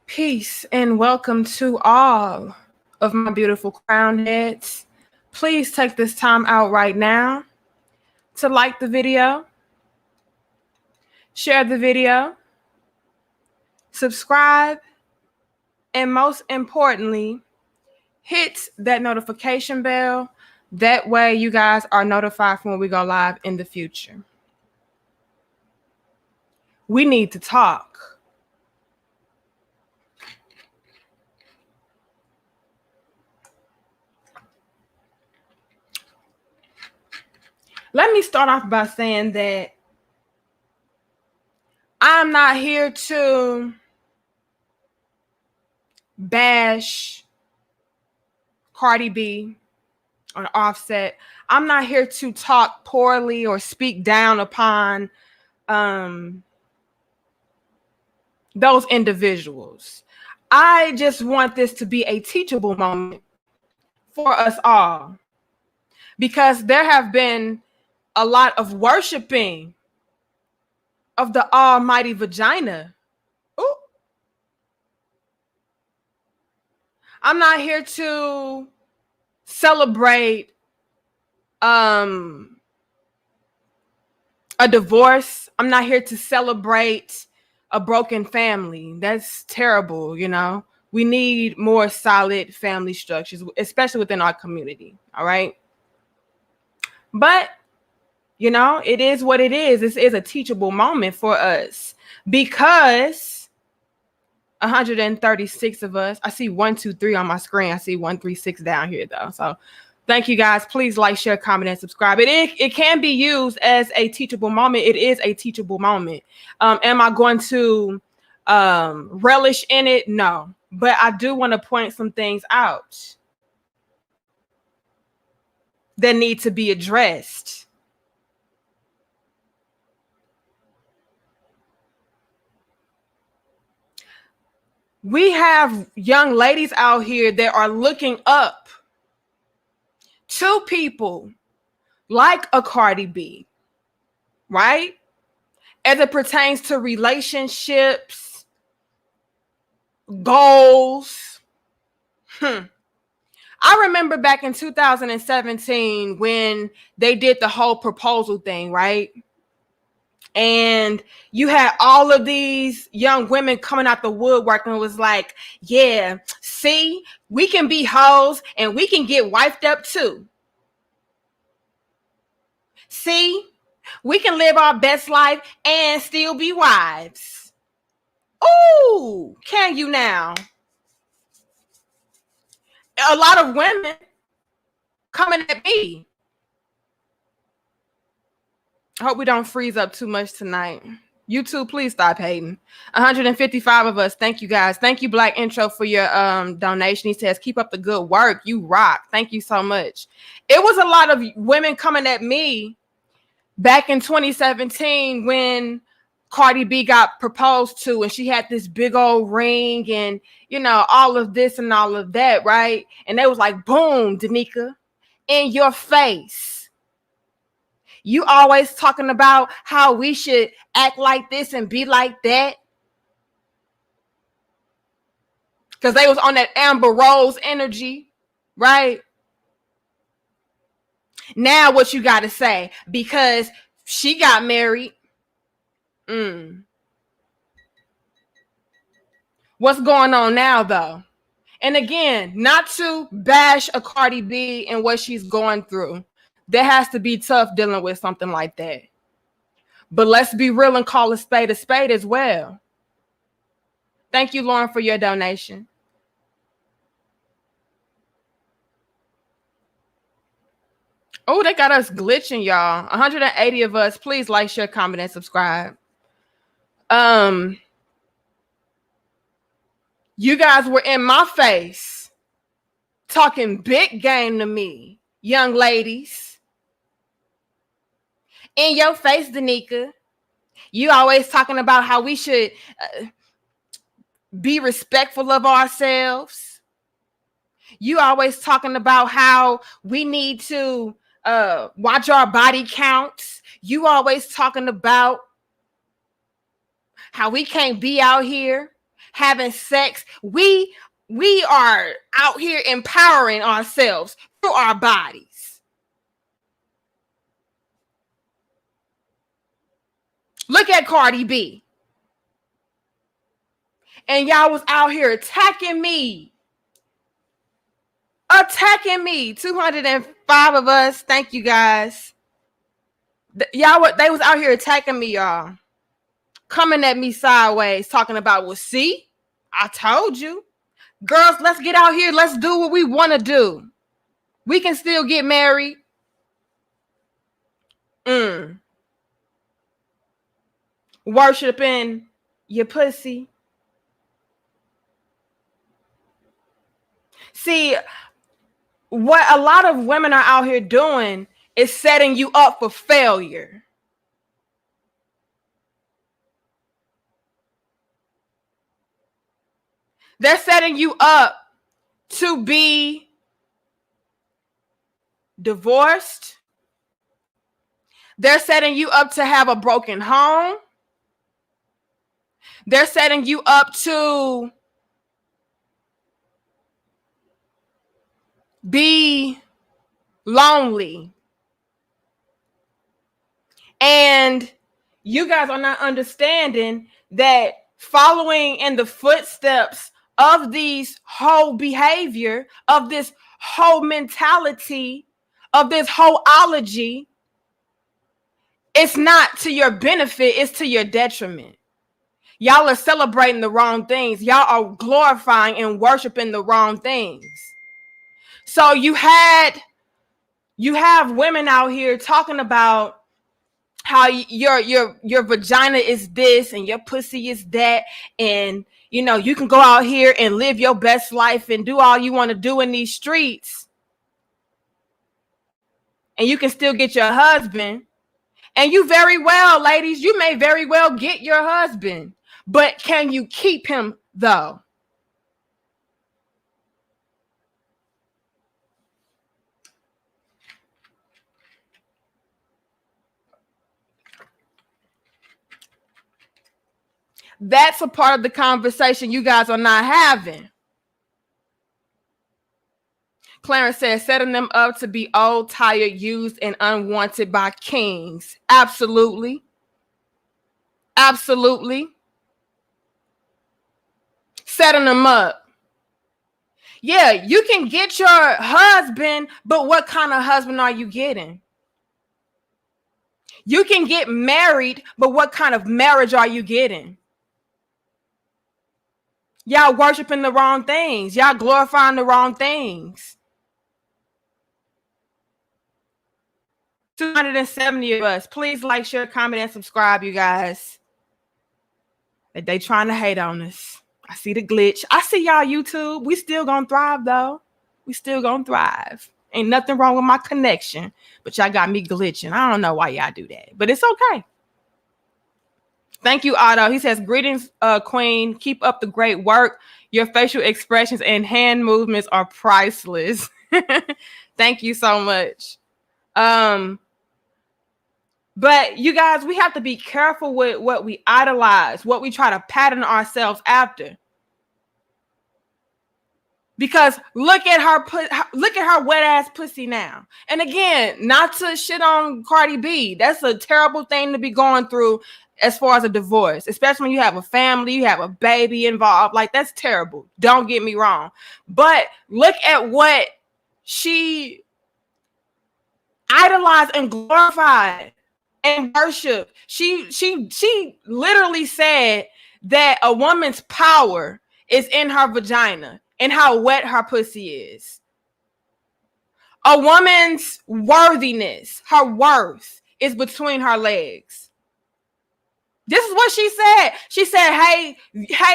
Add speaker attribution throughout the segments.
Speaker 1: Peace and welcome to all of my beautiful crown heads. Please take this time out right now to like the video, share the video, subscribe, and most importantly, hit that notification bell. That way you guys are notified when we go live in the future. We need to talk. Let me start off by saying that I'm not here to bash Cardi B or Offset. I'm not here to talk poorly or speak down upon those individuals. I just want this to be a teachable moment for us all, because there have been a lot of worshiping of the almighty vagina. Ooh. I'm not here to celebrate a divorce. I'm not here to celebrate a broken family. That's terrible, you know. We need more solid family structures, especially within our community, all right? But, you know, it is what it is. This is a teachable moment for us because 136 of us. I see 1, 2, 3 on my screen. I see 136 down here, though. So thank you, guys. Please like, share, comment, and subscribe. It can be used as a teachable moment. It is a teachable moment. Am I going to relish in it? No. But I do want to point some things out that need to be addressed. We have young ladies out here that are looking up to people like a Cardi B, right? As it pertains to relationships, goals. I remember back in 2017 when they did the whole proposal thing, right? And you had all of these young women coming out the woodwork and was like, yeah, see, we can be hoes and we can get wifed up too. See, we can live our best life and still be wives. Ooh, can you now? A lot of women coming at me. I hope we don't freeze up too much tonight. YouTube, please stop hating. 155 of us. Thank you, guys. Thank you, Black Intro, for your donation. He says, keep up the good work. You rock. Thank you so much. It was a lot of women coming at me back in 2017 when Cardi B got proposed to and she had this big old ring and, you know, all of this and all of that, right? And they was like, boom, Danica, in your face. You always talking about how we should act like this and be like that. Because they was on that Amber Rose energy, right? Now what you got to say? Because she got married. What's going on now, though? And again, not to bash a Cardi B and what she's going through. That has to be tough dealing with something like that. But let's be real and call a spade as well. Thank you, Lauren, for your donation. Oh, they got us glitching, y'all. 180 of us. Please like, share, comment, and subscribe. You guys were in my face talking big game to me, young ladies. In your face, Danica. You always talking about how we should be respectful of ourselves. You always talking about how we need to watch our body counts. You always talking about how we can't be out here having sex. We are out here empowering ourselves through our bodies. Look at Cardi B. And y'all was out here attacking me. 205 of us. Thank you guys. They was out here attacking me, y'all. Coming at me sideways, talking about, well, see, I told you. Girls, let's get out here. Let's do what we want to do. We can still get married. Worshiping your pussy. See, what a lot of women are out here doing is setting you up for failure. They're setting you up to be divorced. They're setting you up to have a broken home. They're setting you up to be lonely. And you guys are not understanding that following in the footsteps of these whole behavior, of this whole mentality, of this whole ology, it's not to your benefit, it's to your detriment. Y'all are celebrating the wrong things. Y'all are glorifying and worshiping the wrong things. So you have women out here talking about how your vagina is this and your pussy is that, and you know you can go out here and live your best life and do all you want to do in these streets, and you can still get your husband. And you very well, ladies, you may very well get your husband, but can you keep him though? That's a part of the conversation you guys are not having. Clarence says, setting them up to be old, tired, used, and unwanted by kings. Absolutely. Absolutely. Setting them up. Yeah, you can get your husband, but what kind of husband are you getting? You can get married, but what kind of marriage are you getting? Y'all worshiping the wrong things. Y'all glorifying the wrong things. 270 of us. Please like, share, comment, and subscribe, you guys. They trying to hate on us. I see the glitch. I see y'all YouTube. We still gonna thrive, though. We still gonna thrive. Ain't nothing wrong with my connection, but y'all got me glitching. I don't know why y'all do that, but it's okay. Thank you, Otto. He says, greetings, Queen. Keep up the great work. Your facial expressions and hand movements are priceless. Thank you so much. But you guys, we have to be careful with what we idolize, what we try to pattern ourselves after. Because look at her wet ass pussy now. And again, not to shit on Cardi B. That's a terrible thing to be going through as far as a divorce, especially when you have a family, you have a baby involved. Like, that's terrible. Don't get me wrong. But look at what she idolized and glorified and worshiped. She literally said that a woman's power is in her vagina and how wet her pussy is. A woman's worthiness, her worth, is between her legs. This is what she said. She said, hey,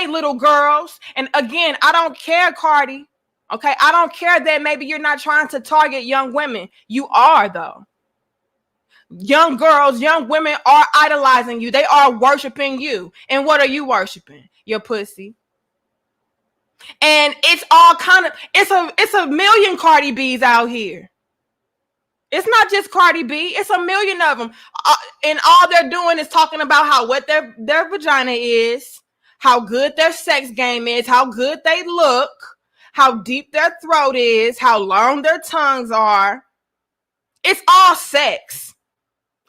Speaker 1: little girls. And again, I don't care, Cardi. Okay, I don't care that maybe you're not trying to target young women. You are, though. Young girls, young women are idolizing you. They are worshiping you. And what are you worshiping? Your pussy. And it's all kind of, it's a million Cardi B's out here. It's not just Cardi B. It's a million of them. And all they're doing is talking about how wet their vagina is, how good their sex game is, how good they look, how deep their throat is, how long their tongues are. It's all sex.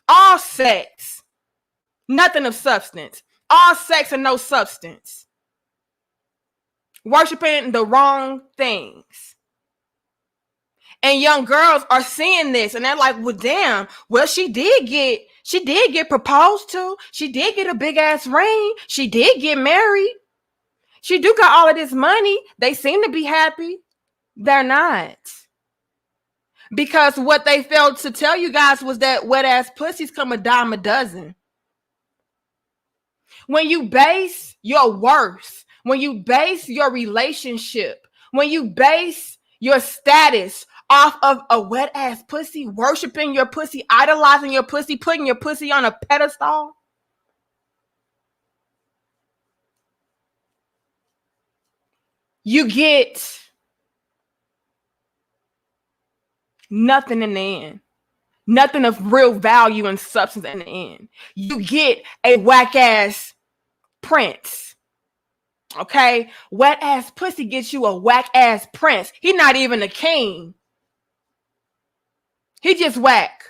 Speaker 1: All sex. Nothing of substance. All sex and no substance. Worshiping the wrong things. And young girls are seeing this and they're like, well, damn, well, she did get proposed to. She did get a big ass ring. She did get married. She do got all of this money. They seem to be happy. They're not. Because what they failed to tell you guys was that wet ass pussies come a dime a dozen. When you base your worth, when you base your relationship, when you base your status off of a wet ass pussy, worshiping your pussy, idolizing your pussy, putting your pussy on a pedestal, you get nothing in the end. Nothing of real value and substance in the end. You get a whack ass prince. Okay? Wet ass pussy gets you a whack ass prince. He's not even a king. He just whack.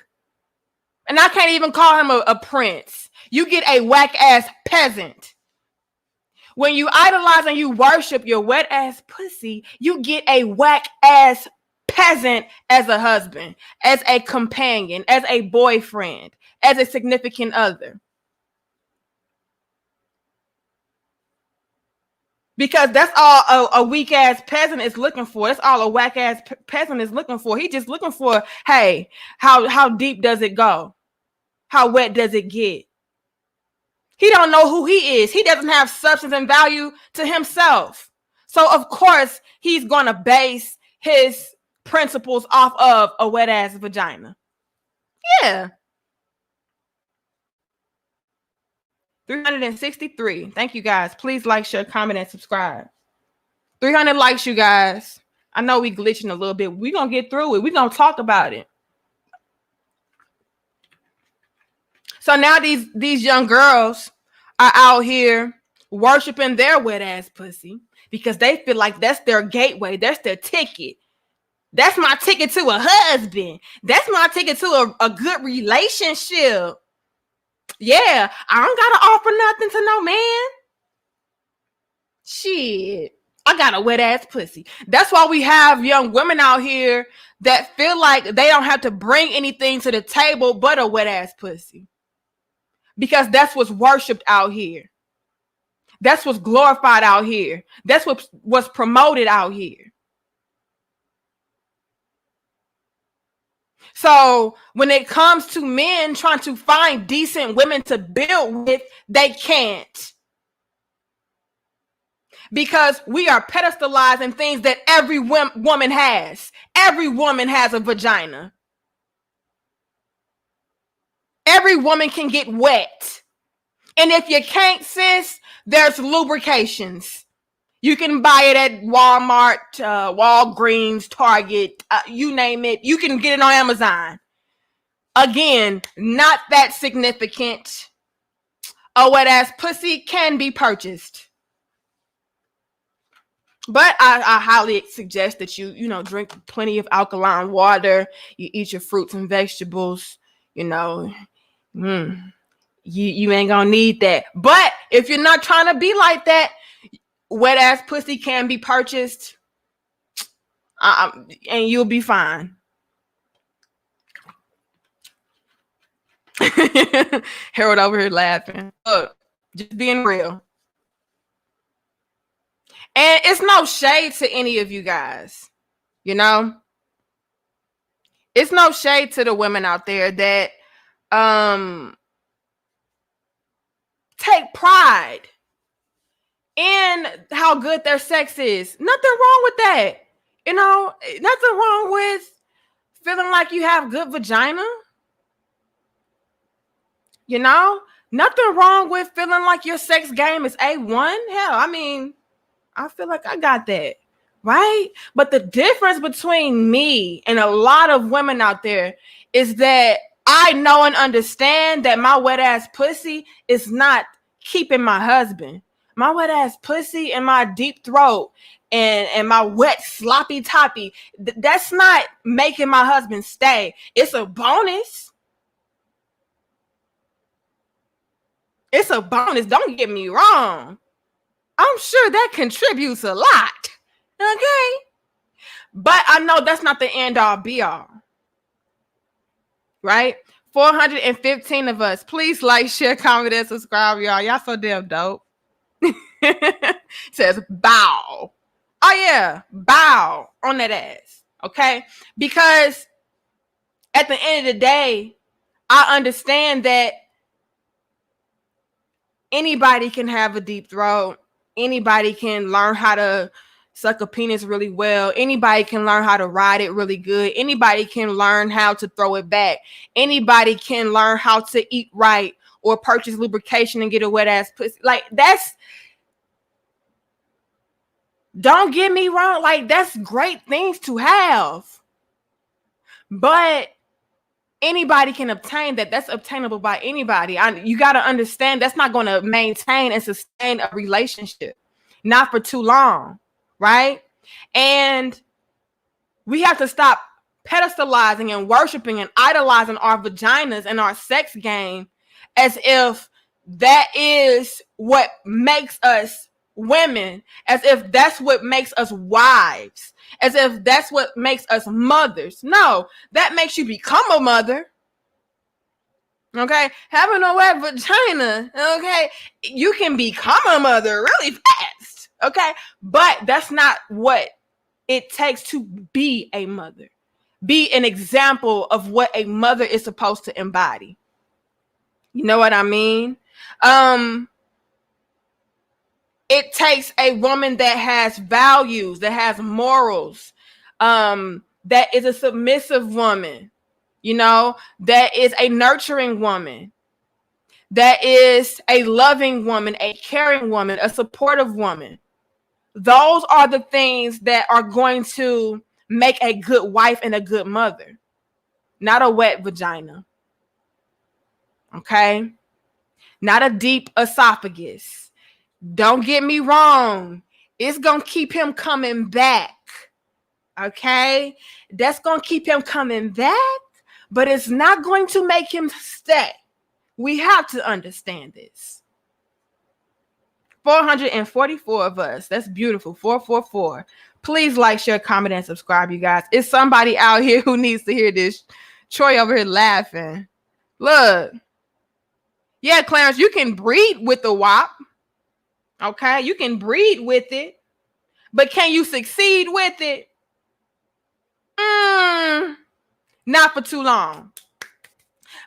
Speaker 1: And I can't even call him a prince. You get a whack ass peasant. When you idolize and you worship your wet ass pussy, you get a whack ass peasant as a husband, as a companion, as a boyfriend, as a significant other. Because that's all a weak ass peasant is looking for. That's all a whack ass peasant is looking for. He just looking for, hey, how deep does it go? How wet does it get? He don't know who he is. He doesn't have substance and value to himself. So of course he's gonna base his principles off of a wet ass vagina. Yeah. 363. Thank you guys. Please like, share, comment, and subscribe. 300 likes, you guys. I know we glitching a little bit. We're gonna get through it. We're gonna talk about it. So now these young girls are out here worshiping their wet ass pussy because they feel like that's their gateway. That's their ticket. That's my ticket to a husband. That's my ticket to a good relationship. Yeah, I don't gotta offer nothing to no man. Shit, I got a wet ass pussy. That's why we have young women out here that feel like they don't have to bring anything to the table but a wet ass pussy. Because that's what's worshipped out here. That's what's glorified out here. That's what was promoted out here. So when it comes to men trying to find decent women to build with, they can't. Because we are pedestalizing things that every woman has. Every woman has a vagina. Every woman can get wet. And if you can't, sis, there's lubrications. You can buy it at Walmart, Walgreens, Target, you name it. You can get it on Amazon. Again, not that significant. A wet ass pussy can be purchased. But I highly suggest that you drink plenty of alkaline water. You eat your fruits and vegetables. You ain't gonna need that. But if you're not trying to be like that, wet ass pussy can be purchased, and you'll be fine. Harold over here laughing. Look, just being real. And it's no shade to any of you guys. It's no shade to the women out there that take pride in how good their sex is. Nothing wrong with that. Nothing wrong with feeling like you have good vagina. Nothing wrong with feeling like your sex game is A1. Hell, I feel like I got that, right? But the difference between me and a lot of women out there is that I know and understand that my wet ass pussy is not keeping my husband. My wet ass pussy and my deep throat and my wet sloppy toppy, that's not making my husband stay. It's a bonus. It's a bonus. Don't get me wrong. I'm sure that contributes a lot. Okay? But I know that's not the end all be all. Right? 415 of us. Please like, share, comment, and subscribe, y'all. Y'all so damn dope. Says bow. Oh yeah, bow on that ass. Okay? Because at the end of the day, I understand that anybody can have a deep throat. Anybody can learn how to suck a penis really well. Anybody can learn how to ride it really good. Anybody can learn how to throw it back. Anybody can learn how to eat right or purchase lubrication and get a wet ass pussy. Like, that's, don't get me wrong, like, that's great things to have. But anybody can obtain that. That's obtainable by anybody. You got to understand that's not going to maintain and sustain a relationship. Not for too long, right? And we have to stop pedestalizing and worshiping and idolizing our vaginas and our sex game as if that is what makes us women, as if that's what makes us wives, as if that's what makes us mothers. No, that makes you become a mother. Okay, having a wet vagina, okay, you can become a mother really fast. Okay, but that's not what it takes to be a mother. Be an example of what a mother is supposed to embody. You know what I mean? It takes a woman that has values, that has morals, that is a submissive woman, you know, that is a nurturing woman, that is a loving woman, a caring woman, a supportive woman. Those are the things that are going to make a good wife and a good mother, not a wet vagina. Okay? Not a deep esophagus. Don't get me wrong. It's going to keep him coming back. Okay? That's going to keep him coming back, but it's not going to make him stay. We have to understand this. 444 of us. That's beautiful. 444. Please like, share, comment, and subscribe, you guys. It's somebody out here who needs to hear this. Troy over here laughing. Look. Yeah, Clarence, you can breed with the WAP. Okay, you can breed with it, but can you succeed with it? Not for too long.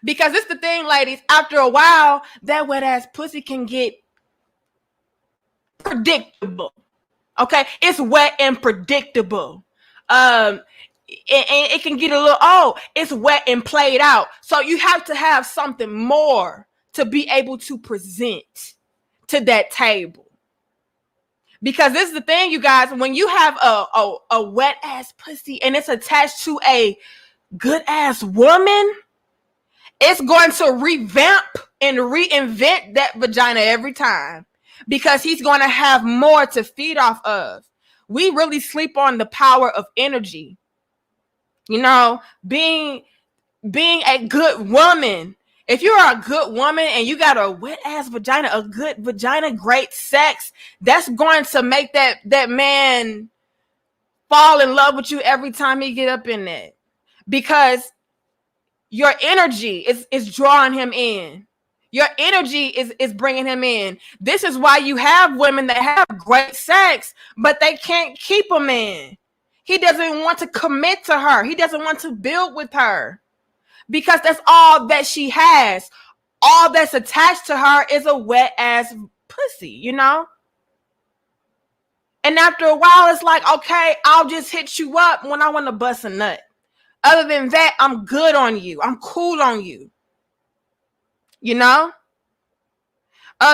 Speaker 1: Because it's the thing, ladies, after a while, that wet ass pussy can get predictable. Okay, it's wet and predictable. It can get a little, it's wet and played out. So you have to have something more to be able to present to that table. Because this is the thing, you guys, when you have a wet ass pussy and it's attached to a good ass woman, it's going to revamp and reinvent that vagina every time, because he's going to have more to feed off of. We really sleep on the power of energy. You know, being a good woman. If you're a good woman and you got a wet ass vagina, a good vagina, great sex, that's going to make that man fall in love with you every time he get up in there, because your energy is drawing him in. Your energy is bringing him in. This is why you have women that have great sex, but they can't keep a man. He doesn't want to commit to her. He doesn't want to build with her, because that's all that she has. All that's attached to her is a wet ass pussy, you know? And after a while, it's like, okay, I'll just hit you up when I want to bust a nut. Other than that, I'm good on you. I'm cool on you. You know?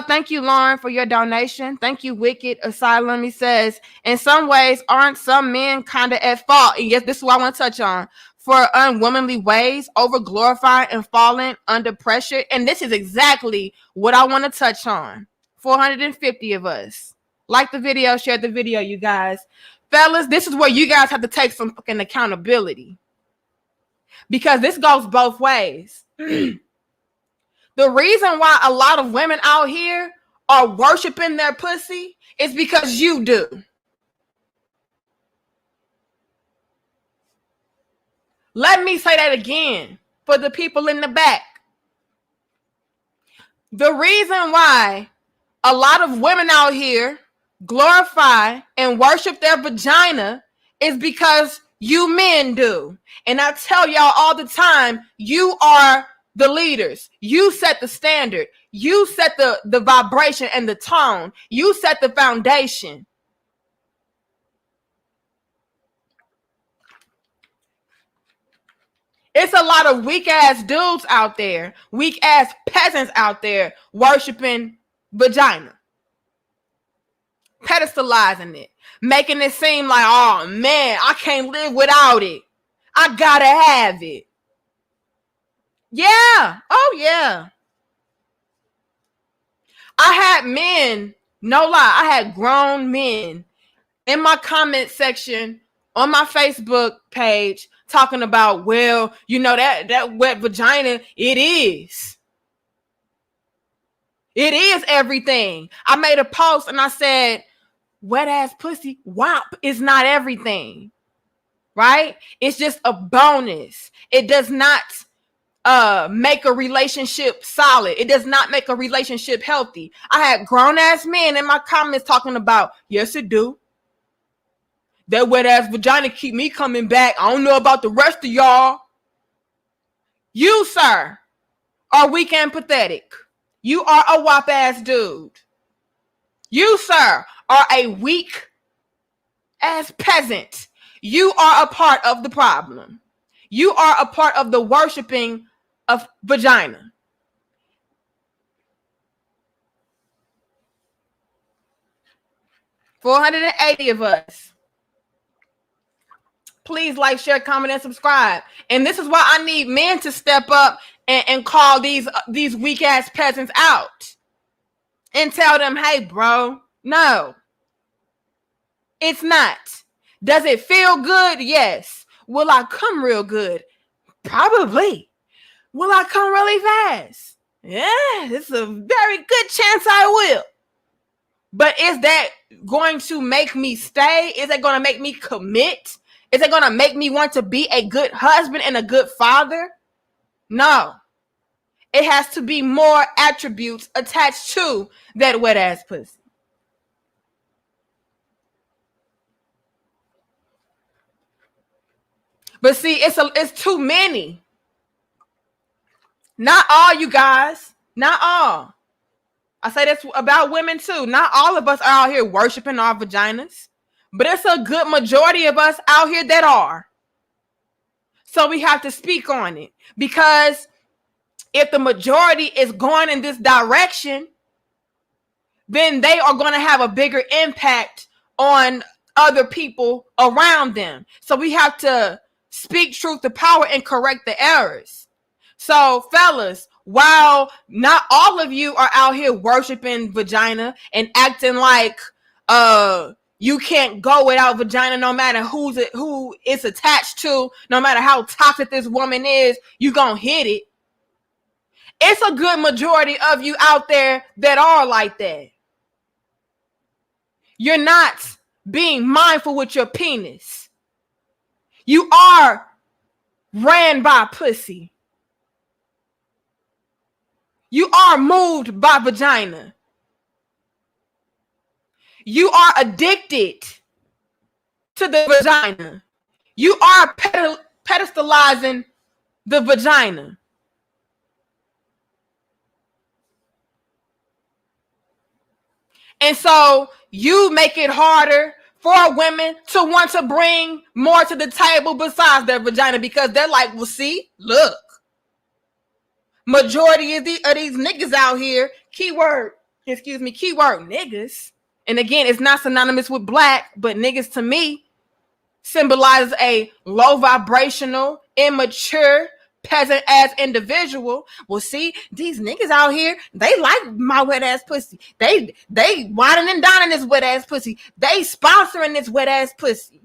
Speaker 1: Thank you, Lauren, for your donation. Thank you, Wicked Asylum. He says, in some ways, aren't some men kind of at fault? And yes, this is what I want to touch on. for unwomanly ways, over glorifying and falling under pressure. And this is exactly what I want to touch on. 450 of us. Like the video, share the video, you guys. Fellas, this is where you guys have to take some fucking accountability. Because this goes both ways. The reason why a lot of women out here are worshiping their pussy is because you do. Let me say that again for the people in the back. The reason why a lot of women out here glorify and worship their vagina is because you men do. And I tell y'all all the time, you are the leaders. You set the standard. You set the vibration and the tone. You set the foundation. It's a lot of weak ass dudes out there, weak ass peasants out there worshiping vagina, pedestalizing it, making it seem like, oh man, I can't live without it. I gotta have it. Yeah. Oh yeah. I had men, no lie, I had grown men in my comment section on my Facebook page talking about, well, you know, that wet vagina, it is everything. I made a post and I said, wet ass pussy, WAP is not everything, right? It's just a bonus. It does not make a relationship solid. It does not make a relationship healthy. I had grown ass men in my comments talking about, yes, it do. That wet ass vagina keep me coming back. I don't know about the rest of y'all. You, sir, are weak and pathetic. You are a whop ass dude. You, sir, are a weak ass peasant. You are a part of the problem. You are a part of the worshiping of vagina. $480 of us. Please like, share, comment, and subscribe. And this is why I need men to step up and call these weak ass peasants out and tell them, hey, bro, no, it's not. Does it feel good? Yes. Will I come real good? Probably. Will I come really fast? Yeah, it's a very good chance I will. But is that going to make me stay? Is it going to make me commit? Is it going to make me want to be a good husband and a good father? No. It has to be more attributes attached to that wet ass pussy. But see, it's too many. Not all, you guys. Not all. I say this about women too. Not all of us are out here worshiping our vaginas. But it's a good majority of us out here that are. So we have to speak on it. Because if the majority is going in this direction, then they are going to have a bigger impact on other people around them. So we have to speak truth to power and correct the errors. So fellas, while not all of you are out here worshiping vagina and acting like you can't go without vagina, no matter who it's attached to, no matter how toxic this woman is, you gonna hit it. It's a good majority of you out there that are like that. You're not being mindful with your penis. You are ran by pussy. You are moved by vagina. You are addicted to the vagina. You are pedestalizing the vagina. And so you make it harder for women to want to bring more to the table besides their vagina, because they're like, well, see, look. Majority of these niggas out here, keyword niggas. And again, it's not synonymous with black, but niggas to me symbolizes a low vibrational, immature peasant ass individual. Well, see, these niggas out here, they like my wet ass pussy. They whining and dining this wet ass pussy. They sponsoring this wet ass pussy.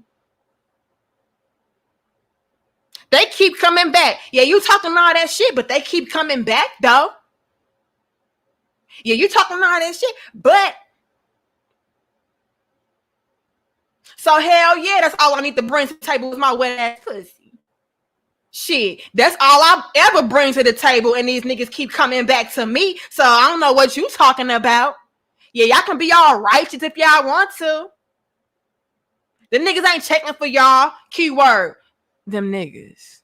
Speaker 1: They keep coming back. Yeah, you talking all that shit, but they keep coming back though. Yeah, you talking all that shit, but so hell yeah, that's all I need to bring to the table is my wet ass pussy. Shit, that's all I ever bring to the table, and these niggas keep coming back to me. So I don't know what you talking about. Yeah, y'all can be all righteous if y'all want to. The niggas ain't checking for y'all. Keyword, them niggas.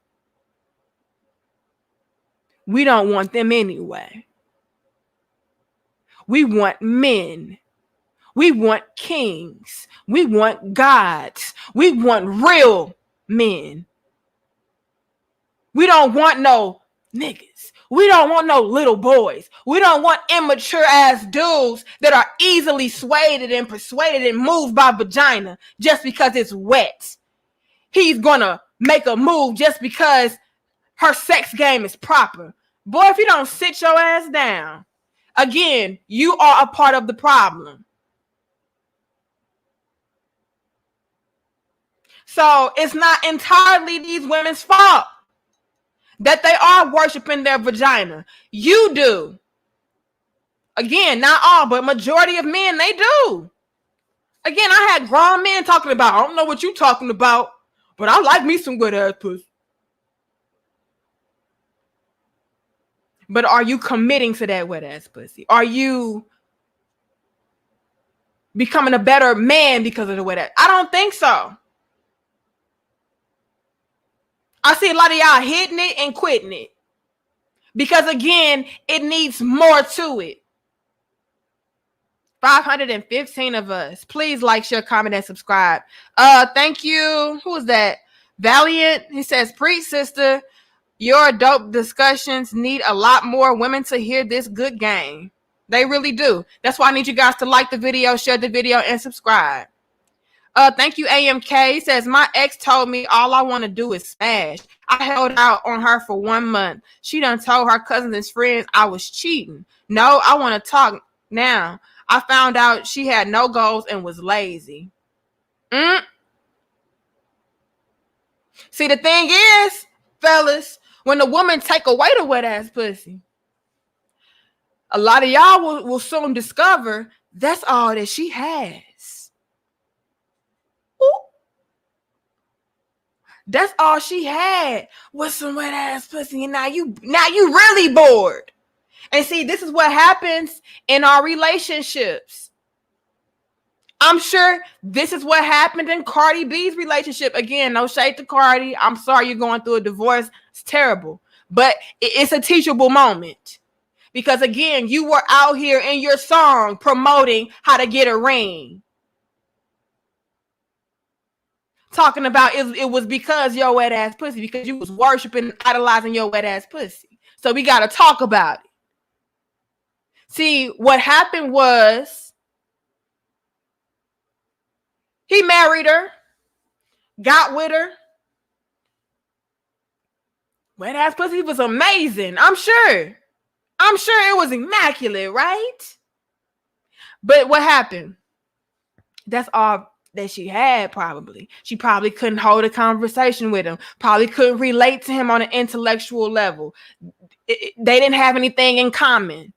Speaker 1: We don't want them anyway. We want men. We want kings. We want gods. We want real men. We don't want no niggas. We don't want no little boys. We don't want immature ass dudes that are easily swayed and persuaded and moved by vagina just because it's wet. He's gonna make a move just because her sex game is proper. Boy, if you don't sit your ass down, again, you are a part of the problem. So it's not entirely these women's fault that they are worshiping their vagina. You do. Again, not all, but majority of men, they do. Again, I had grown men talking about, I don't know what you talking about, but I like me some good ass pussy. But are you committing to that wet ass pussy? Are you becoming a better man because of the wet ass? I don't think so. I see a lot of y'all hitting it and quitting it. Because again, it needs more to it. 515 of us. Please like, share, comment, and subscribe. Thank you. Who is that? Valiant. He says, preach, sister. Your dope discussions need a lot more women to hear this good game. They really do. That's why I need you guys to like the video, share the video, and subscribe. Thank you, AMK. He says, my ex told me all I want to do is smash. I held out on her for 1 month. She done told her cousins and friends I was cheating. No, I want to talk now. I found out she had no goals and was lazy. See, the thing is, fellas, when the woman take away the wet ass pussy, a lot of y'all will soon discover that's all that she has. That's all she had was some wet ass pussy, and now you really bored. And see, this is what happens in our relationships. I'm sure this is what happened in Cardi B's relationship. Again, no shade to Cardi. I'm sorry you're going through a divorce. It's terrible, but it's a teachable moment. Because again, you were out here in your song promoting how to get a ring. Talking about it was because your wet ass pussy, because you was worshiping, idolizing your wet ass pussy. So we got to talk about it. See, what happened was he married her, got with her. Wet ass pussy was amazing. I'm sure it was immaculate, right? But what happened? That's all that she had. Probably she couldn't hold a conversation with him, probably couldn't relate to him on an intellectual level. They didn't have anything in common,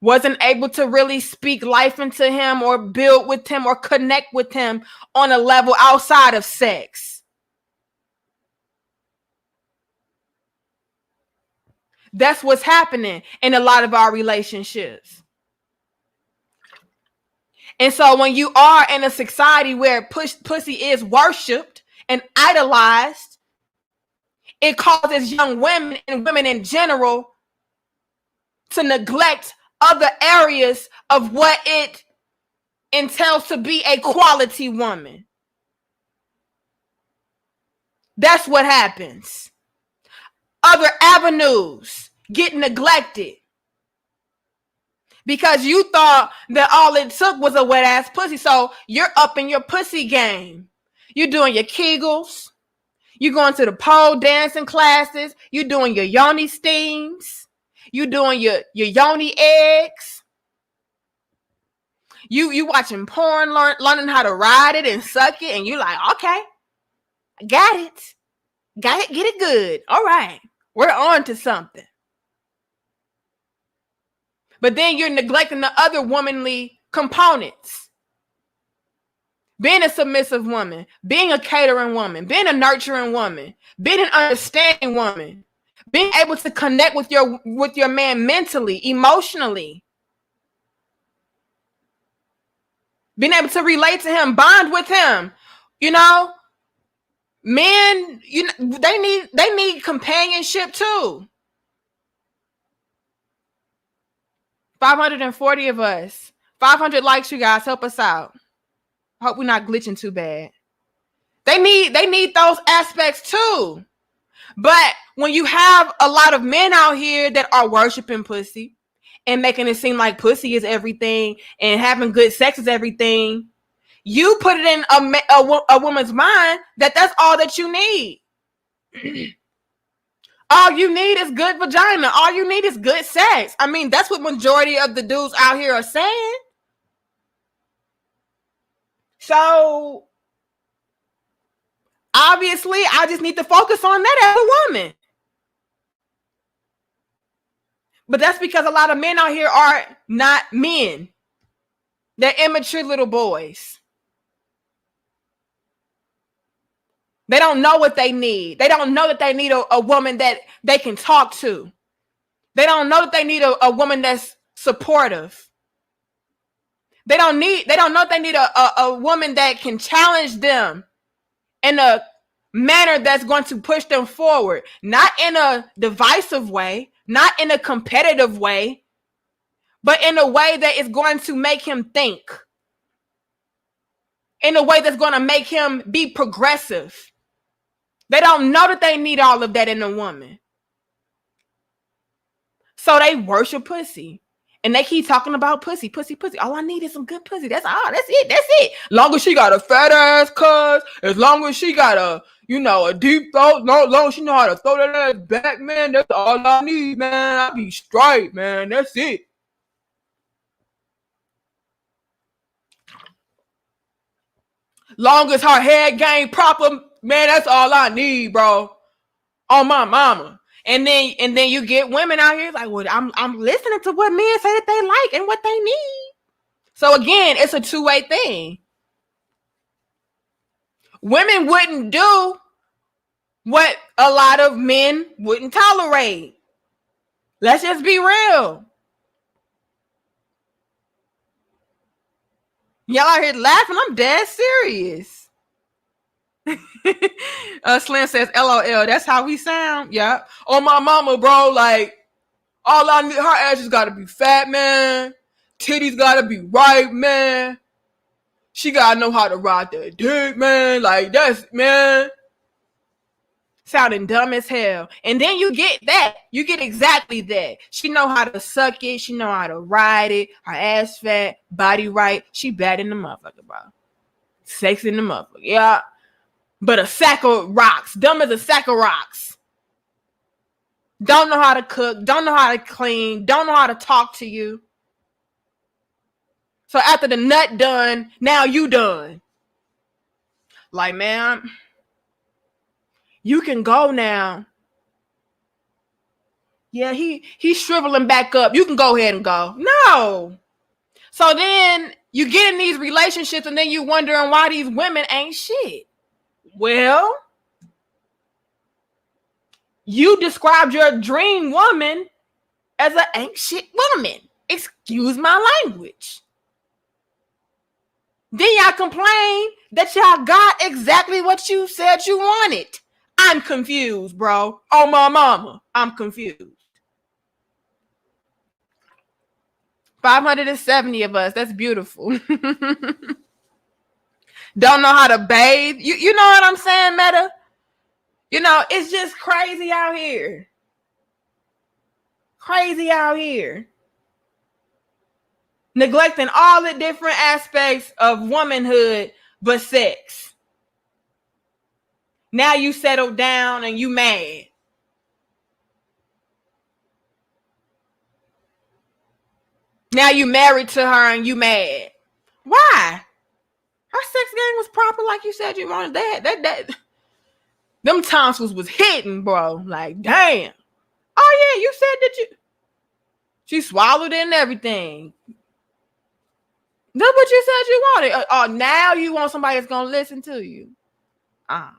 Speaker 1: wasn't able to really speak life into him or build with him or connect with him on a level outside of sex. That's what's happening in a lot of our relationships. And so when you are in a society where pussy is worshipped and idolized, it causes young women and women in general to neglect other areas of what it entails to be a quality woman. That's what happens. Other avenues get neglected. Because you thought that all it took was a wet ass pussy. So you're up in your pussy game. You're doing your Kegels. You going to the pole dancing classes. You doing your yoni steams. You doing your yoni eggs. You watching porn, learning how to ride it and suck it, and you like, okay, I got it. Get it good. All right, we're on to something. But then you're neglecting the other womanly components. Being a submissive woman, being a catering woman, being a nurturing woman, being an understanding woman, being able to connect with your man mentally, emotionally, being able to relate to him, bond with him. You know, men, they need companionship too. 540 of us, 500 likes, you guys. Help us out. Hope we're not glitching too bad. They need those aspects too. But when you have a lot of men out here that are worshiping pussy and making it seem like pussy is everything and having good sex is everything, you put it in a woman's mind that that's all that you need. All you need is good vagina. All you need is good sex. I mean, that's what majority of the dudes out here are saying. So obviously, I just need to focus on that as a woman. But that's because a lot of men out here are not men. They're immature little boys. They don't know what they need. They don't know that they need a woman that they can talk to. They don't know that they need a woman that's supportive. They don't know that they need a woman that can challenge them in a manner that's going to push them forward. Not in a divisive way, not in a competitive way, but in a way that is going to make him think. In a way that's going to make him be progressive. They don't know that they need all of that in a woman. So they worship pussy. And they keep talking about pussy. All I need is some good pussy. That's all. That's it. Long as she got a fat ass, cuz. As long as she got a deep throat. No, long as she know how to throw that ass back, man. That's all I need, man. I be straight, man. That's it. Long as her head game proper, man, that's all I need, bro. On my mama. And then you get women out here like, well, I'm listening to what men say that they like and what they need. So again, it's a two-way thing. Women wouldn't do what a lot of men wouldn't tolerate. Let's just be real. Y'all out here laughing. I'm dead serious. Slim says, LOL. That's how we sound. Yeah. On my mama, bro. Like, all I need, her ass just gotta be fat, man. Titties gotta be right, man. She gotta know how to ride the dick, man. Like, that's, man. Sounding dumb as hell. And then you get that. You get exactly that. She know how to suck it. She know how to ride it. Her ass fat, body right. She bad in the motherfucker, bro. Sex in the motherfucker. Yeah. But a sack of rocks. Dumb as a sack of rocks. Don't know how to cook. Don't know how to clean. Don't know how to talk to you. So after the nut done, now you done. Like, man, you can go now. Yeah, he's shriveling back up. You can go ahead and go. No. So then you get in these relationships and then you wondering why these women ain't shit. Well, you described your dream woman as an ain't shit woman. Excuse my language. Then y'all complain that y'all got exactly what you said you wanted. I'm confused, bro. Oh, my mama. I'm confused. 570 of us. That's beautiful. Don't know how to bathe. You know what I'm saying, Meta? You know, it's just crazy out here. Crazy out here. Neglecting all the different aspects of womanhood but sex. Now you settled down and you mad. Now you married to her and you mad. Why? Her sex game was proper like you said you wanted. That them tonsils was hitting, bro. Like, damn. Oh yeah, you said that you. She swallowed it and everything. That's what you said you wanted. Oh, now you want somebody that's gonna listen to you. Oh,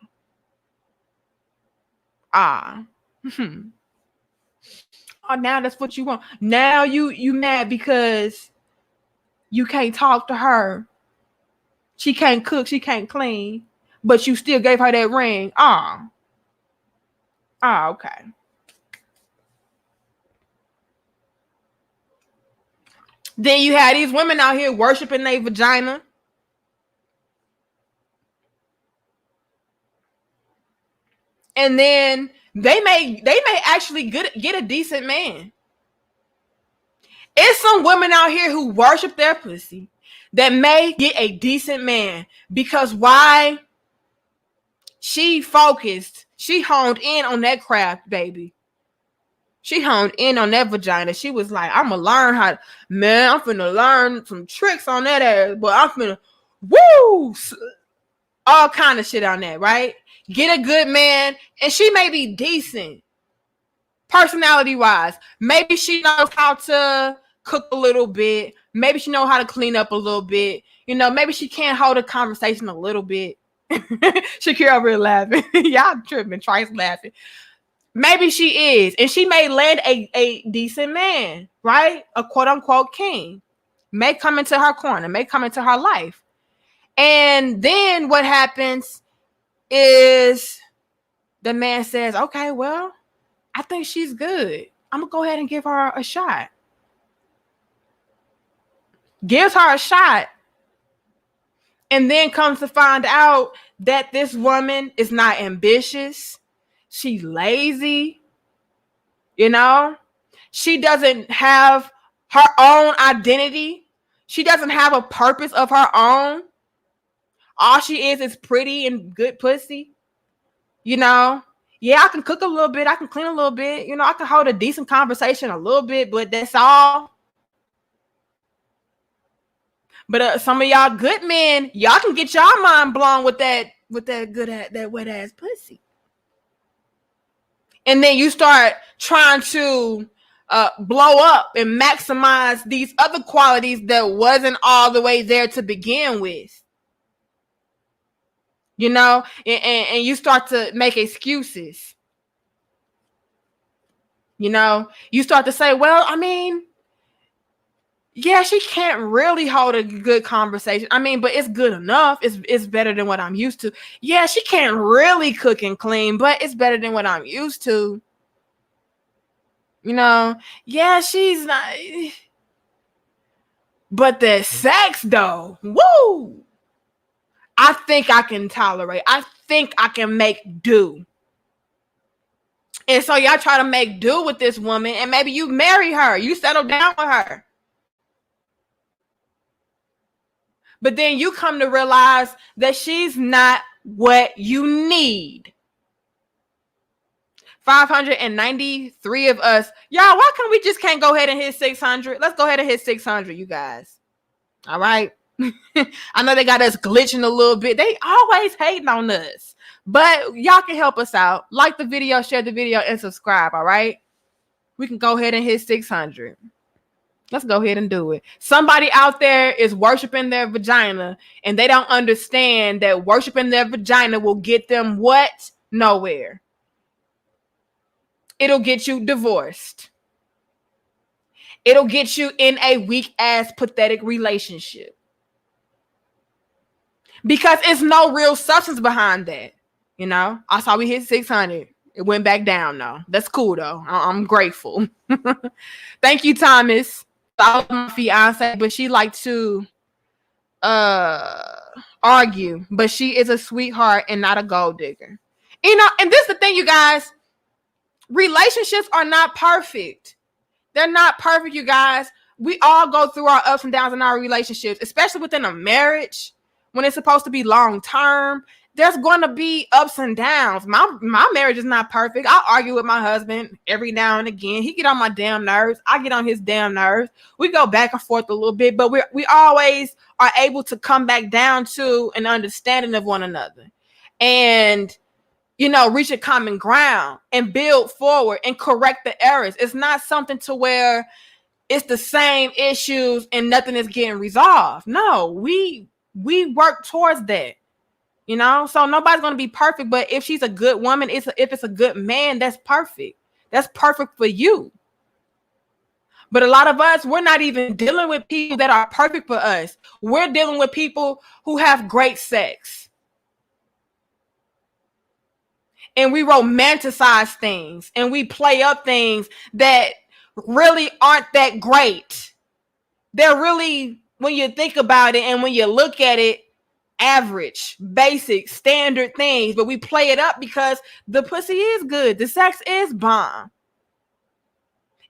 Speaker 1: now that's what you want. Now you mad because you can't talk to her. She can't cook, she can't clean, but you still gave her that ring. Okay. Then you had these women out here worshiping their vagina. And then they may actually get a decent man. It's some women out here who worship their pussy that may get a decent man because why? She focused. She honed in on that craft, baby. She honed in on that vagina. She was like, I'm going to learn how, man, I'm finna learn some tricks on that ass, but I'm finna, woo, all kind of shit on that, right? Get a good man, and she may be decent, personality-wise. Maybe she knows how to cook a little bit. Maybe she knows how to clean up a little bit. You know, maybe she can't hold a conversation a little bit. Shakira over here laughing. Y'all tripping, Trice laughing. Maybe she is, and she may land a decent man, right? A quote-unquote king. May come into her corner, may come into her life. And then what happens is the man says, okay, well, I think she's good. I'm going to go ahead and give her a shot. Gives her a shot. And then comes to find out that this woman is not ambitious. She's lazy. You know? She doesn't have her own identity. She doesn't have a purpose of her own. All she is pretty and good pussy. You know? Yeah, I can cook a little bit. I can clean a little bit. You know, I can hold a decent conversation a little bit, but that's all. But some of y'all good men, y'all can get y'all mind blown with that that wet ass pussy. And then you start trying to blow up and maximize these other qualities that wasn't all the way there to begin with. You know, and you start to make excuses. You know, you start to say, well, I mean, yeah, she can't really hold a good conversation. I mean, but it's good enough. It's better than what I'm used to. Yeah, she can't really cook and clean, but it's better than what I'm used to. You know, yeah, she's not. But the sex, though, woo! I think I can tolerate. I think I can make do. And so y'all try to make do with this woman, and maybe you marry her. You settle down with her. But then you come to realize that she's not what you need. 593 of us. Y'all, why can't we just can't go ahead and hit 600? Let's go ahead and hit 600, you guys. All right. I know they got us glitching a little bit. They always hating on us. But y'all can help us out. Like the video, share the video, and subscribe, all right? We can go ahead and hit 600. Let's go ahead and do it. Somebody out there is worshiping their vagina, and they don't understand that worshiping their vagina will get them what? Nowhere. It'll get you divorced. It'll get you in a weak-ass, pathetic relationship. Because it's no real substance behind that. You know? I saw we hit 600. It went back down, though. That's cool, though. I'm grateful. Thank you, Thomas. I love my fiance, but she like to argue. But she is a sweetheart and not a gold digger. You know, and this is the thing, you guys. Relationships are not perfect. They're not perfect, you guys. We all go through our ups and downs in our relationships, especially within a marriage when it's supposed to be long term. there's going to be ups and downs. My marriage is not perfect. I argue with my husband every now and again. He get on my damn nerves. I get on his damn nerves. We go back and forth a little bit, but we always are able to come back down to an understanding of one another, and reach a common ground and build forward and correct the errors. It's not something to where it's the same issues and nothing is getting resolved. No, we work towards that. So nobody's going to be perfect, but if she's a good woman, if it's a good man, that's perfect. That's perfect for you. But a lot of us, we're not even dealing with people that are perfect for us. We're dealing with people who have great sex. And we romanticize things and we play up things that really aren't that great. They're really, when you think about it and when you look at it, average, basic, standard things, but we play it up because the pussy is good. The sex is bomb.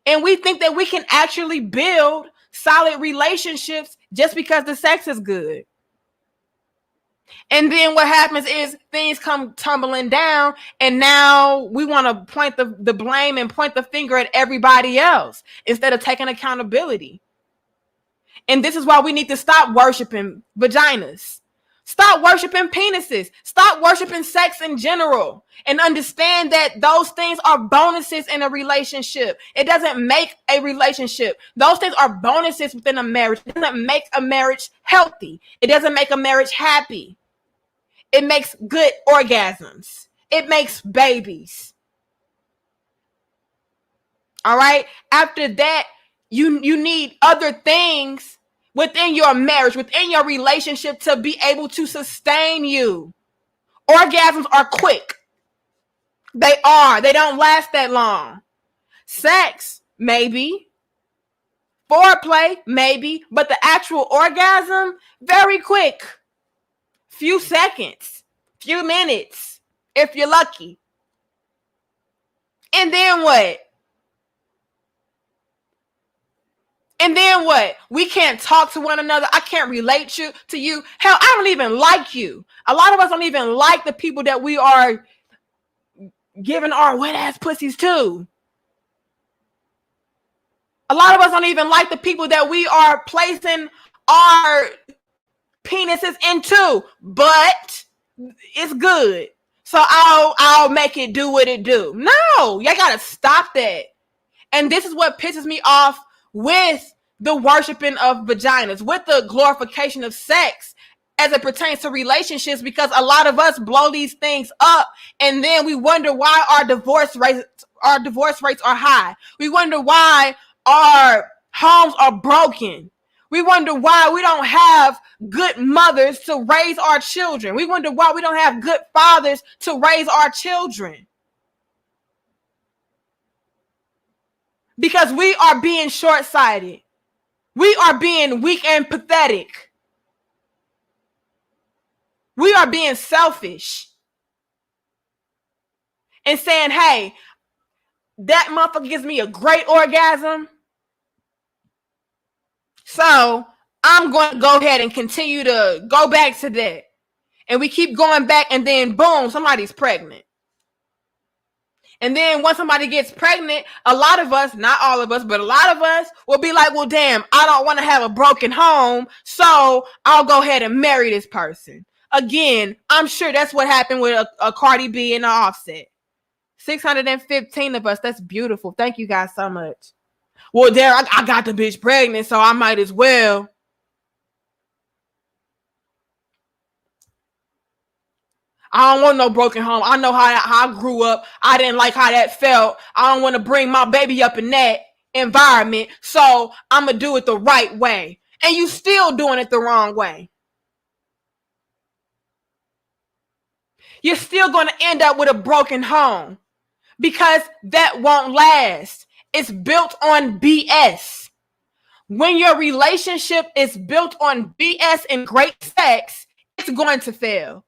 Speaker 1: And we think that we can actually build solid relationships just because the sex is good. And then what happens is things come tumbling down, and now we want to point the blame and point the finger at everybody else instead of taking accountability. And this is why we need to stop worshiping vaginas. Stop worshiping penises. Stop worshiping sex in general, and understand that those things are bonuses in a relationship. It doesn't make a relationship. Those things are bonuses within a marriage. It doesn't make a marriage healthy. It doesn't make a marriage happy. It makes good orgasms. It makes babies. All right. After that, you need other things within your marriage, within your relationship, to be able to sustain you. Orgasms are quick. They don't last that long. Sex, maybe. Foreplay, maybe. But the actual orgasm, very quick. Few seconds. Few minutes. If you're lucky. And then what? And then what? We can't talk to one another. I can't relate to you. Hell, I don't even like you. A lot of us don't even like the people that we are giving our wet ass pussies to. A lot of us don't even like the people that we are placing our penises into, but it's good. So I'll make it do what it do. No, y'all gotta stop that. And this is what pisses me off with the worshiping of vaginas, with the glorification of sex as it pertains to relationships, because a lot of us blow these things up, and then we wonder why our divorce rates are high. We wonder why our homes are broken. We wonder why we don't have good mothers to raise our children. We wonder why we don't have good fathers to raise our children. Because we are being short-sighted. We are being weak and pathetic. We are being selfish. And saying, hey, that motherfucker gives me a great orgasm, so I'm going to go ahead and continue to go back to that. And we keep going back, and then boom, somebody's pregnant. And then once somebody gets pregnant, a lot of us, not all of us, but a lot of us will be like, well, damn, I don't want to have a broken home, so I'll go ahead and marry this person. Again, I'm sure that's what happened with a Cardi B and an Offset. 615 of us. That's beautiful. Thank you guys so much. Well, there, I got the bitch pregnant, so I might as well. I don't want no broken home. I know how I grew up. I didn't like how that felt. I don't want to bring my baby up in that environment, so I'm going to do it the right way. And you still doing it the wrong way. You're still going to end up with a broken home, because that won't last. It's built on BS. When your relationship is built on BS and great sex, it's going to fail.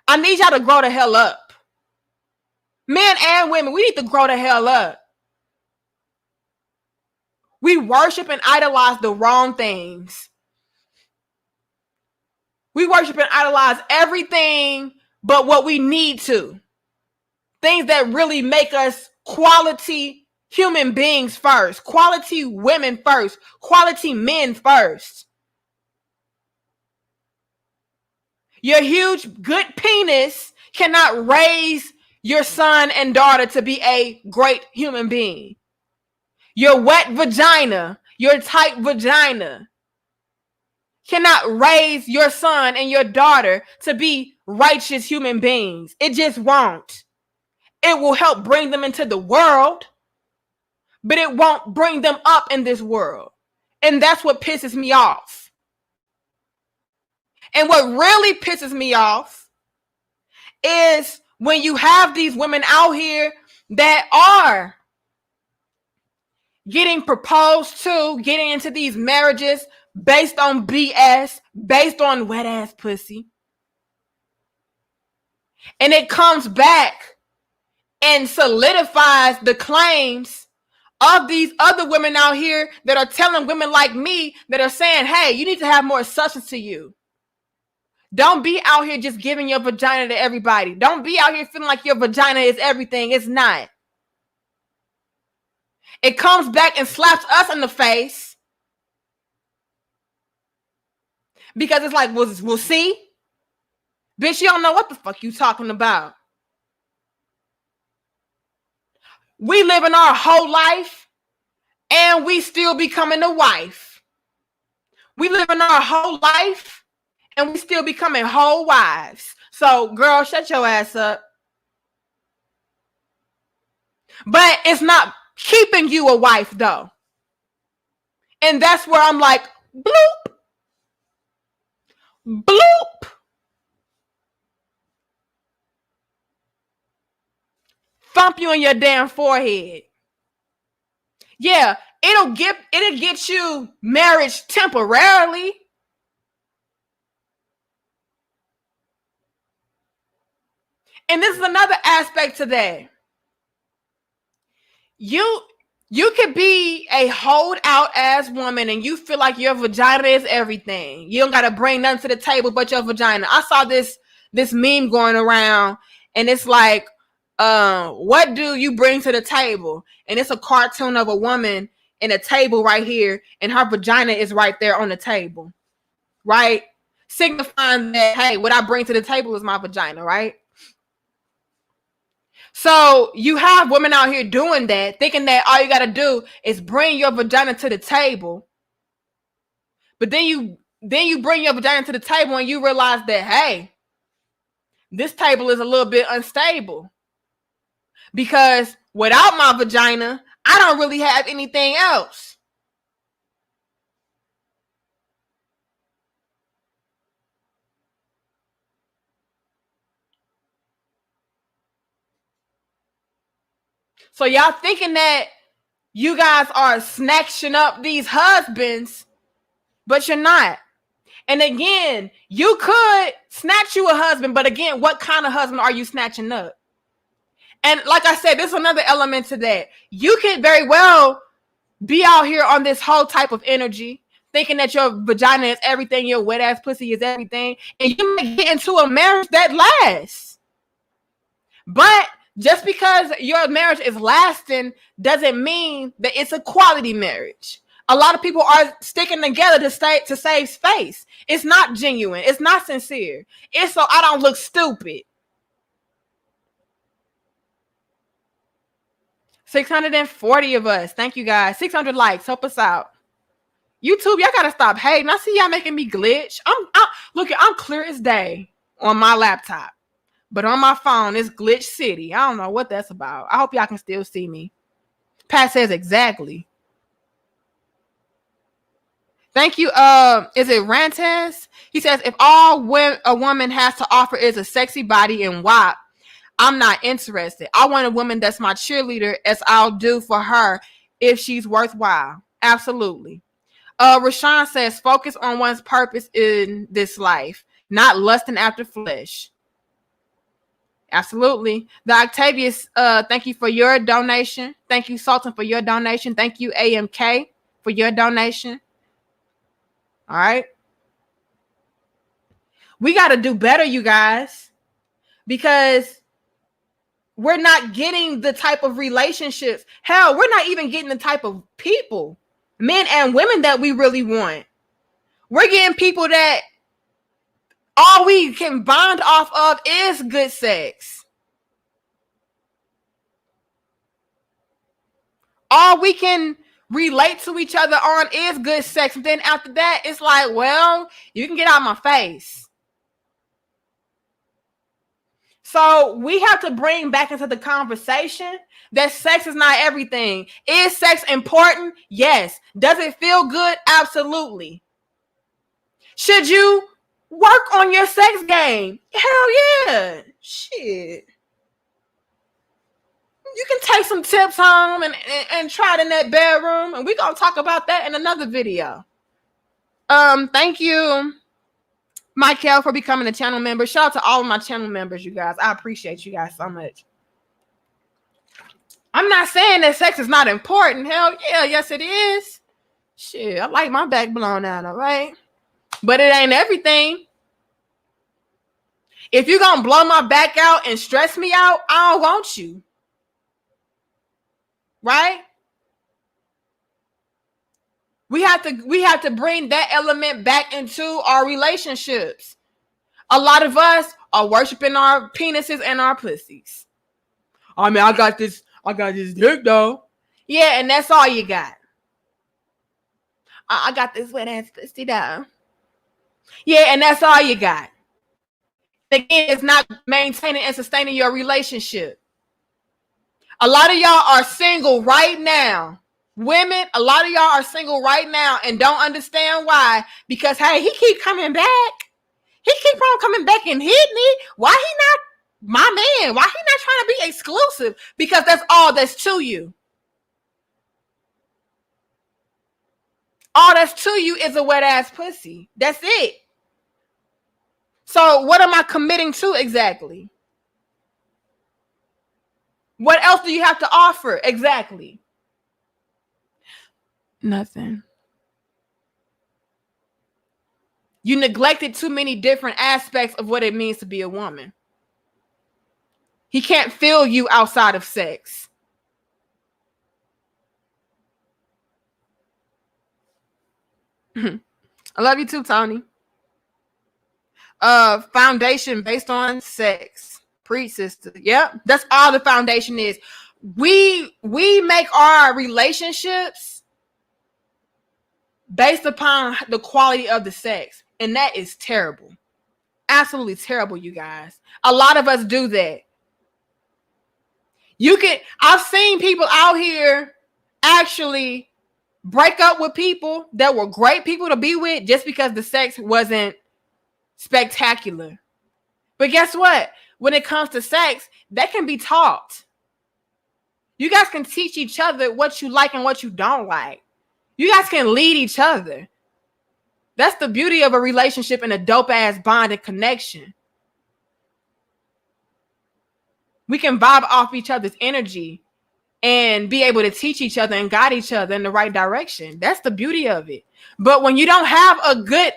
Speaker 1: I need y'all to grow the hell up. Men and women, we need to grow the hell up. We worship and idolize the wrong things. We worship and idolize everything but what we need to. Things that really make us quality human beings first, quality women first, quality men first. Your huge, good penis cannot raise your son and daughter to be a great human being. Your wet vagina, your tight vagina cannot raise your son and your daughter to be righteous human beings. It just won't. It will help bring them into the world, but it won't bring them up in this world. And that's what pisses me off. And what really pisses me off is when you have these women out here that are getting proposed to, getting into these marriages based on BS, based on wet ass pussy. And it comes back and solidifies the claims of these other women out here that are telling women like me that are saying, hey, you need to have more substance to you. Don't be out here just giving your vagina to everybody. Don't be out here feeling like your vagina is everything. It's not. It comes back and slaps us in the face because it's like, we'll see. Bitch, you don't know what the fuck you talking about. We living our whole life and we still becoming a wife. We living our whole life and we still becoming whole wives. So, girl, shut your ass up. But it's not keeping you a wife, though. And that's where I'm like, bloop. Bloop. Thump you in your damn forehead. Yeah, it'll get you marriage temporarily. And this is another aspect to that. You could be a hold out ass woman and you feel like your vagina is everything. You don't gotta bring nothing to the table but your vagina. I saw this meme going around and it's like, what do you bring to the table? And it's a cartoon of a woman and a table right here, and her vagina is right there on the table, right? Signifying that, hey, what I bring to the table is my vagina, right? So you have women out here doing that, thinking that all you got to do is bring your vagina to the table. But then you bring your vagina to the table and you realize that, hey, this table is a little bit unstable. Because without my vagina, I don't really have anything else. So y'all thinking that you guys are snatching up these husbands, but you're not. And again, you could snatch you a husband, but again, what kind of husband are you snatching up? And like I said, there's another element to that. You can very well be out here on this whole type of energy, thinking that your vagina is everything, your wet ass pussy is everything, and you might get into a marriage that lasts. But just because your marriage is lasting doesn't mean that it's a quality marriage. A lot of people are sticking together to save space. It's not genuine. It's not sincere. It's so I don't look stupid. 640 of us. Thank you guys. 600 likes. Help us out. YouTube, y'all gotta stop hating. I see y'all making me glitch. I'm clear as day on my laptop. But on my phone, it's glitch city. I don't know what that's about. I hope y'all can still see me. Pat says exactly. Thank you. Is it Rantes? He says, if all a woman has to offer is a sexy body and WAP, I'm not interested. I want a woman that's my cheerleader, as I'll do for her if she's worthwhile. Absolutely. Rashawn says, focus on one's purpose in this life, not lusting after flesh. Absolutely. The Octavius, thank you for your donation. Thank you, Sultan, for your donation. Thank you, AMK, for your donation. All right. We got to do better, you guys, because we're not getting the type of relationships. Hell, we're not even getting the type of people, men and women, that we really want. We're getting people that all we can bond off of is good sex. All we can relate to each other on is good sex. And then after that, it's like, well, you can get out of my face. So we have to bring back into the conversation that sex is not everything. Is sex important? Yes. Does it feel good? Absolutely. Should you work on your sex game? Hell yeah. Shit. You can take some tips home and try it in that bedroom. And we're going to talk about that in another video. Thank you, Michael, for becoming a channel member. Shout out to all of my channel members, you guys. I appreciate you guys so much. I'm not saying that sex is not important. Hell yeah, yes it is. Shit, I like my back blown out, all right? But it ain't everything. If you're going to blow my back out and stress me out, I don't want you. Right? We have to bring that element back into our relationships. A lot of us are worshiping our penises and our pussies. I mean, I got this dick though. Yeah, and that's all you got. I got this wet ass pussy though. Yeah, and that's all you got. Again, it's not maintaining and sustaining your relationship. A lot of y'all are single right now. Women, a lot of y'all are single right now and don't understand why. Because, hey, he keep coming back. He keep on coming back and hitting me. Why he not my man? Why he not trying to be exclusive? Because that's all that's to you. All that's to you is a wet ass pussy. That's it. So what am I committing to exactly? What else do you have to offer exactly? Nothing. You neglected too many different aspects of what it means to be a woman. He can't feel you outside of sex. I love you too, Tony. Foundation based on sex. Preach, sister. Yep, that's all the foundation is. We make our relationships based upon the quality of the sex, and that is terrible. Absolutely terrible, you guys. A lot of us do that. I've seen people out here actually break up with people that were great people to be with just because the sex wasn't spectacular. But guess what? When it comes to sex, that can be taught. You guys can teach each other what you like and what you don't like. You guys can lead each other. That's the beauty of a relationship and a dope-ass bond and connection. We can vibe off each other's energy and be able to teach each other and guide each other in the right direction. That's the beauty of it. But when you don't have a good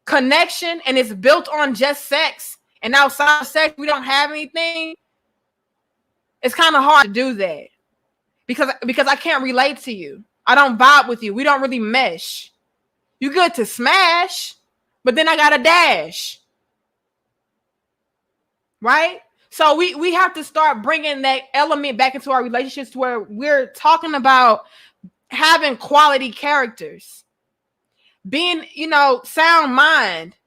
Speaker 1: connection and it's built on just sex, and outside of sex we don't have anything, it's kind of hard to do that because I can't relate to you. I don't vibe with you. We don't really mesh. You good to smash, but then I got a dash, right? So we have to start bringing that element back into our relationships to where we're talking about having quality characters, being, sound mind,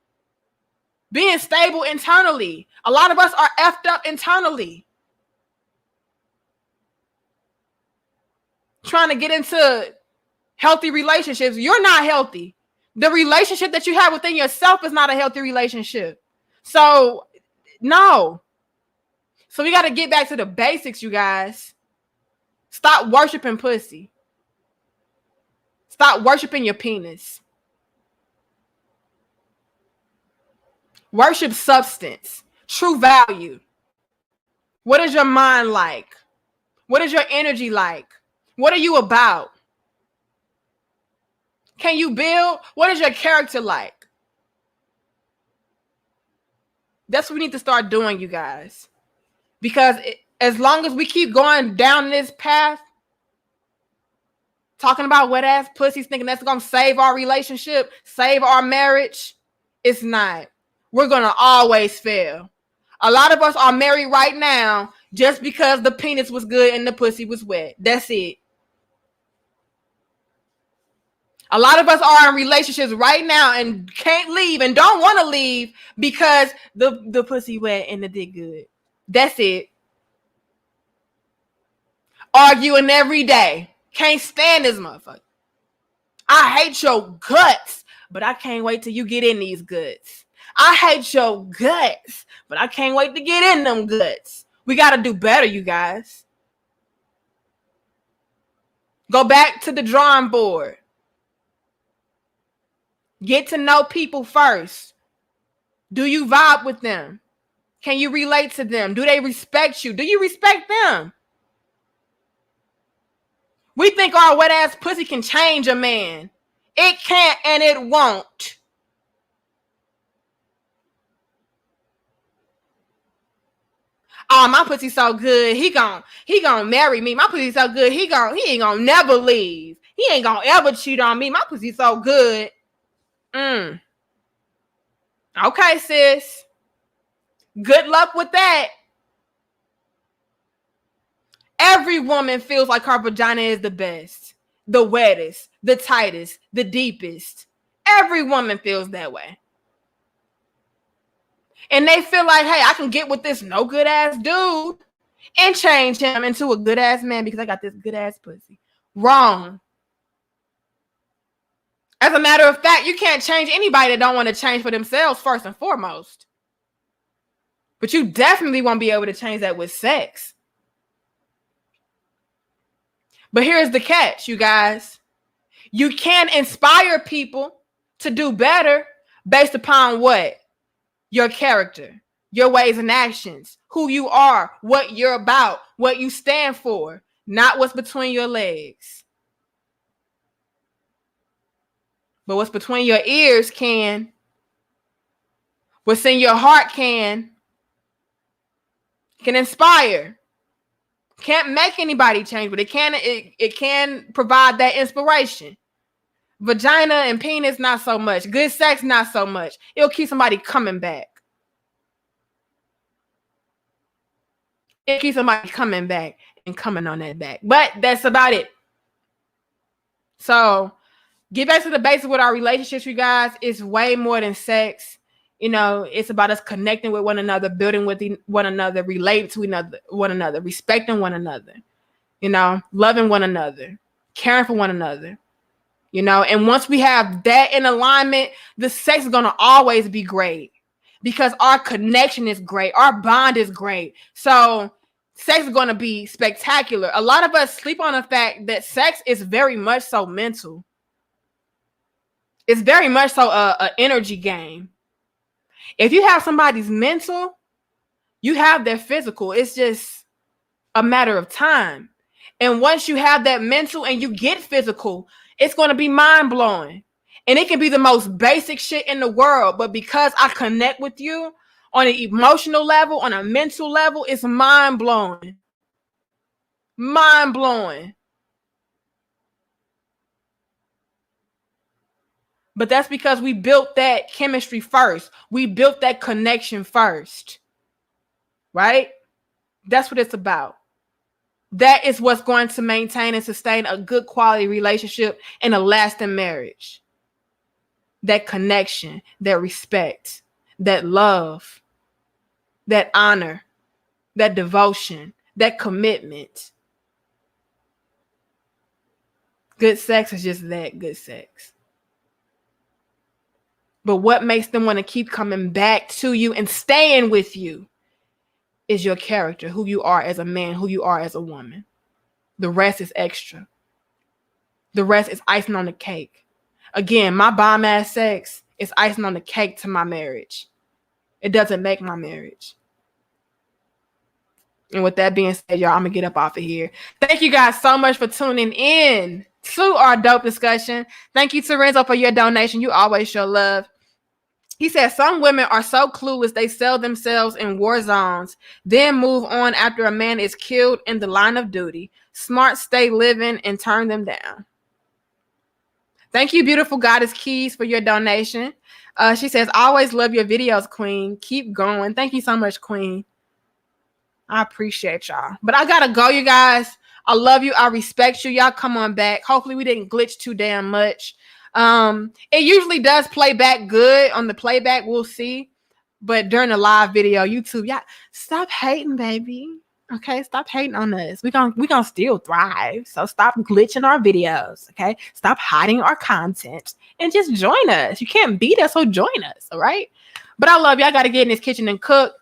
Speaker 1: being stable internally. A lot of us are effed up internally. Trying to get into healthy relationships. You're not healthy. The relationship that you have within yourself is not a healthy relationship. So, no. So we got to get back to the basics, you guys. Stop worshiping pussy. Stop worshiping your penis. Worship substance, true value. What is your mind like? What is your energy like? What are you about? Can you build? What is your character like? That's what we need to start doing, you guys. Because as long as we keep going down this path, talking about wet ass pussies, thinking that's gonna save our relationship, save our marriage, it's not. We're gonna always fail. A lot of us are married right now just because the penis was good and the pussy was wet. That's it. A lot of us are in relationships right now and can't leave and don't want to leave because the pussy wet and the dick good. That's it. Arguing every day. Can't stand this motherfucker. I hate your guts, but I can't wait till you get in these guts. I hate your guts, but I can't wait to get in them guts. We got to do better, you guys. Go back to the drawing board. Get to know people first. Do you vibe with them? Can you relate to them? Do they respect you? Do you respect them? We think our wet ass pussy can change a man. It can't and it won't. Oh, my pussy so good. He gon' marry me. My pussy so good. He ain't gonna never leave. He ain't gonna ever cheat on me. My pussy so good. Okay, sis. Good luck with that. Every woman feels like her vagina is the best, the wettest, the tightest, the deepest. Every woman feels that way. And they feel like, hey, I can get with this no good ass dude and change him into a good ass man because I got this good ass pussy. Wrong. As a matter of fact, you can't change anybody that don't want to change for themselves first and foremost. But you definitely won't be able to change that with sex. But here's the catch, you guys. You can inspire people to do better based upon what? Your character, your ways and actions, who you are, what you're about, what you stand for, not what's between your legs. But what's between your ears can. What's in your heart can inspire. Can't make anybody change, but it can provide that inspiration. Vagina and penis, not so much. Good sex, not so much. It'll keep somebody coming back. It'll keep somebody coming back and coming on that back. But that's about it. So get back to the basics with our relationships, you guys. It's way more than sex. You know, it's about us connecting with one another, building with one another, relating to one another, respecting one another, you know, loving one another, caring for one another, you know. And once we have that in alignment, the sex is going to always be great because our connection is great. Our bond is great. So sex is going to be spectacular. A lot of us sleep on the fact that sex is very much so mental. It's very much so an energy game. If you have somebody's mental, you have their physical. It's just a matter of time. And once you have that mental and you get physical, it's going to be mind-blowing. And it can be the most basic shit in the world. But because I connect with you on an emotional level, on a mental level, it's mind-blowing. Mind-blowing. But that's because we built that chemistry first. We built that connection first. Right? That's what it's about. That is what's going to maintain and sustain a good quality relationship and a lasting marriage. That connection, that respect, that love, that honor, that devotion, that commitment. Good sex is just that, good sex. But what makes them want to keep coming back to you and staying with you is your character, who you are as a man, who you are as a woman. The rest is extra. The rest is icing on the cake. Again, my bomb ass sex is icing on the cake to my marriage. It doesn't make my marriage. And with that being said, y'all, I'm going to get up off of here. Thank you guys so much for tuning in to our dope discussion. Thank you to Renzo for your donation. You always show love. He says some women are so clueless they sell themselves in war zones, then move on after a man is killed in the line of duty. Smart stay living and turn them down. Thank you, beautiful Goddess Keys, for your donation. She says, always love your videos, Queen. Keep going. Thank you so much, Queen. I appreciate y'all. But I gotta go, you guys. I love you. I respect you. Y'all come on back. Hopefully we didn't glitch too damn much. It usually does play back good on the playback. We'll see. But during the live video, YouTube, y'all stop hating, baby. Okay, stop hating on us. We gonna still thrive. So stop glitching our videos. Okay, stop hiding our content and just join us. You can't beat us, so join us. All right. But I love you. I gotta get in this kitchen and cook.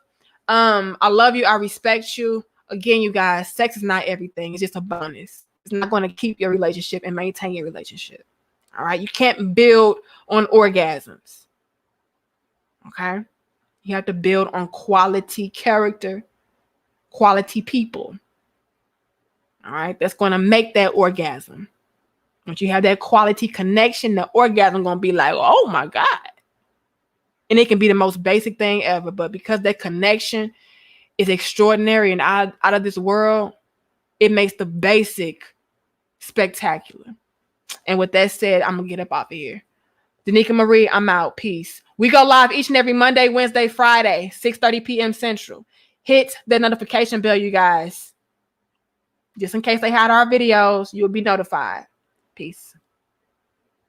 Speaker 1: I love you. I respect you. Again, you guys, sex is not everything. It's just a bonus. It's not going to keep your relationship and maintain your relationship. All right. You can't build on orgasms. Okay. You have to build on quality character, quality people. All right. That's going to make that orgasm. Once you have that quality connection, the orgasm going to be like, oh my God. And it can be the most basic thing ever. But because that connection is extraordinary and out of this world, it makes the basic spectacular. And with that said, I'm going to get up off of here. Danica Marie, I'm out. Peace. We go live each and every Monday, Wednesday, Friday, 6:30 p.m. Central. Hit the notification bell, you guys. Just in case they hide our videos, you'll be notified. Peace.